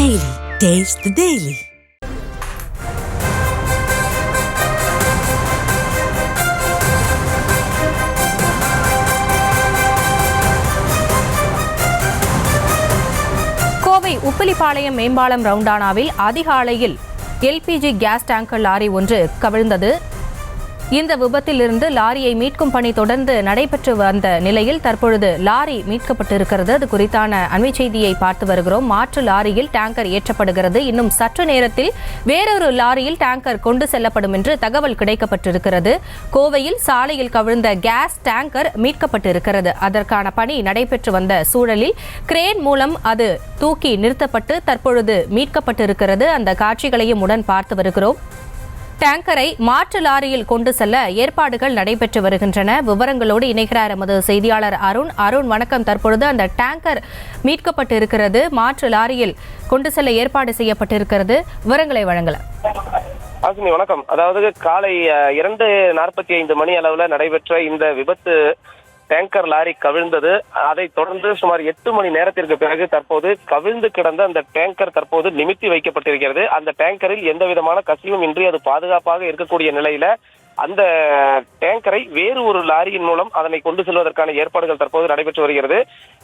Daily. Taste the Daily. Kovai Uppilipalayam மேம்பாலம் ரவுண்டானாவில் அதிகாலையில் LPG gas tanker lorry ஒன்று கவிழ்ந்தது. இந்த விபத்திலிருந்து லாரியை மீட்கும் பணி தொடர்ந்து நடைபெற்று வந்த நிலையில் தற்பொழுது லாரி மீட்கப்பட்டிருக்கிறது. அது குறித்தான அண்மை செய்தியை பார்த்து வருகிறோம். மாற்று லாரியில் டேங்கர் ஏற்றப்படுகிறது. இன்னும் சற்று நேரத்தில் வேறொரு லாரியில் டேங்கர் கொண்டு செல்லப்படும் என்று தகவல் கிடைக்கப்பட்டிருக்கிறது. கோவையில் சாலையில் கவிழ்ந்த கேஸ் டேங்கர் மீட்கப்பட்டிருக்கிறது. அதற்கான பணி நடைபெற்று வந்த சூழலில் கிரேன் மூலம் அது தூக்கி நிறுத்தப்பட்டு தற்பொழுது மீட்கப்பட்டிருக்கிறது. அந்த காட்சிகளையும் உடன் பார்த்து வருகிறோம். டேங்கரை மாற்று லாரியில் கொண்டு செல்ல ஏற்பாடுகள் நடைபெற்று வருகின்றன. விவரங்களோடு இணைகிறார் எமது செய்தியாளர் அருண். வணக்கம். தற்பொழுது அந்த டேங்கர் மீட்கப்பட்டு இருக்கிறது, மாற்று லாரியில் கொண்டு செல்ல ஏற்பாடு செய்யப்பட்டிருக்கிறது. விவரங்களை வழங்கலாம். வணக்கம். அதாவது காலை 2:45 மணி அளவில் நடைபெற்ற இந்த விபத்து டேங்கர் லாரி கவிழ்ந்தது. அதைத் தொடர்ந்து சுமார் 8 மணி நேரத்திற்கு பிறகு தற்போது கவிழ்ந்து கிடந்த அந்த டேங்கர் தற்போது நிமித்தி வைக்கப்பட்டிருக்கிறது. அந்த டேங்கரில் எந்த விதமான கசிவும் இன்றி அது பாதுகாப்பாக இருக்கக்கூடிய நிலையில அந்த டேங்கரை வேறு ஒரு லாரியின் மூலம் அதனை கொண்டு செல்வதற்கான ஏற்பாடுகள் தற்போது நடைபெற்று வருகிறது.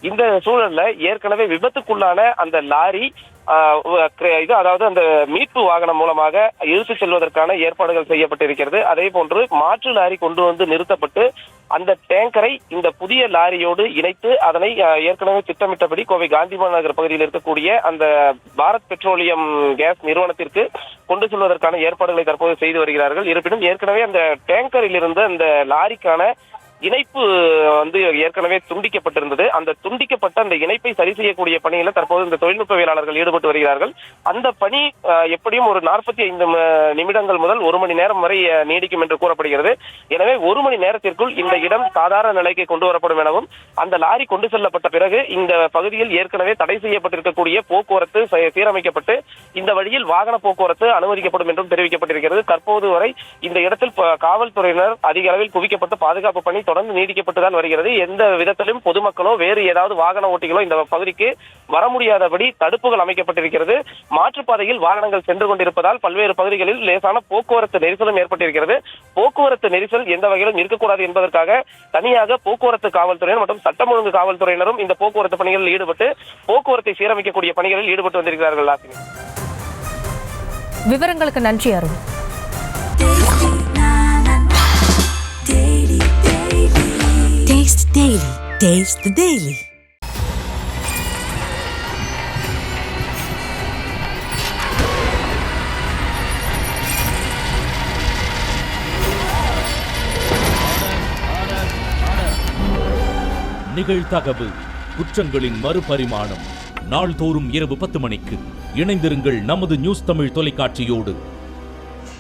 இந்த சூழல்ல ஏற்கனவே விபத்துக்குள்ளான அந்த லாரி அதாவது அந்த மீட்பு வாகனம் மூலமாக இழுத்து செல்வதற்கான ஏற்பாடுகள் செய்யப்பட்டிருக்கிறது. அதே போன்று மாற்று லாரி கொண்டு வந்து நிறுத்தப்பட்டு அந்த டேங்கரை இந்த புதிய லாரியோடு இணைத்து அதனை ஏற்கனவே திட்டமிட்டபடி கோவை காந்திமதி நகர் பகுதியில் இருக்கக்கூடிய அந்த பாரத் பெட்ரோலியம் கேஸ் நிறுவனத்திற்கு கொண்டு செல்வதற்கான ஏற்பாடுகளை தற்போது செய்து வருகிறார்கள். இருப்பினும் ஏற்கனவே அந்த டேங்கரில் இருந்து அந்த லாரிக்கான இணைப்பு ஏற்கனவே துண்டிக்கப்பட்டிருந்தது. அந்த துண்டிக்கப்பட்ட அந்த இணைப்பை சரி செய்யக்கூடிய பணியில தற்போது இந்த தொழில்நுட்பவியலாளர்கள் ஈடுபட்டு வருகிறார்கள். அந்த பணி எப்படியும் ஒரு 45 நிமிடங்கள் முதல் 1 மணி நேரம் வரை நீடிக்கும் என்று கூறப்படுகிறது. எனவே 1 மணி நேரத்திற்குள் இந்த இடம் சாதாரண நிலைக்கு கொண்டு வரப்படும் எனவும் அந்த லாரி கொண்டு செல்லப்பட்ட பிறகு இந்த பகுதியில் ஏற்கனவே தடை செய்யப்பட்டிருக்கக்கூடிய போக்குவரத்து சீரமைக்கப்பட்டு இந்த வழியில் வாகன போக்குவரத்து அனுமதிக்கப்படும் என்றும் தெரிவிக்கப்பட்டிருக்கிறது. தற்போது வரை இந்த இடத்தில் காவல்துறையினர் அதிக அளவில் குவிக்கப்பட்டு பாதுகாப்பு பணி தொடர்ந்து நீடிக்கப்பட்டுதான் வருகிறது. எந்த விதத்திலும் பொதுமக்களோ வேறு ஏதாவது வாகன ஓட்டிகளோ இந்த பகுதிக்கு வர முடியாதபடி தடுப்புகள் அமைக்கப்பட்டிருக்கிறது. மாற்றுப்பாதையில் வாகனங்கள் சென்று கொண்டிருப்பதால் பல்வேறு பகுதிகளில் லேசான போக்குவரத்து நெரிசலும் ஏற்பட்டிருக்கிறது. போக்குவரத்து நெரிசல் எந்த வகையிலும் இருக்கக்கூடாது என்பதற்காக தனியாக போக்குவரத்து காவல்துறையினர் மற்றும் சட்டம் ஒழுங்கு காவல்துறையினரும் இந்த போக்குவரத்து பணிகளில் ஈடுபட்டு போக்குவரத்தை சீரமைக்கக்கூடிய பணிகளில் ஈடுபட்டு வந்திருக்கிறார்கள். விவரங்களுக்கு நன்றி Arun. Taste Daily. Taste the Daily. நிகழ்தகவு குற்றங்களின் மறுபரிமாணம் நாள்தோறும் இரவு 10 மணிக்கு இணைந்திருங்கள் நமது நியூஸ் தமிழ் தொலைக்காட்சியோடு.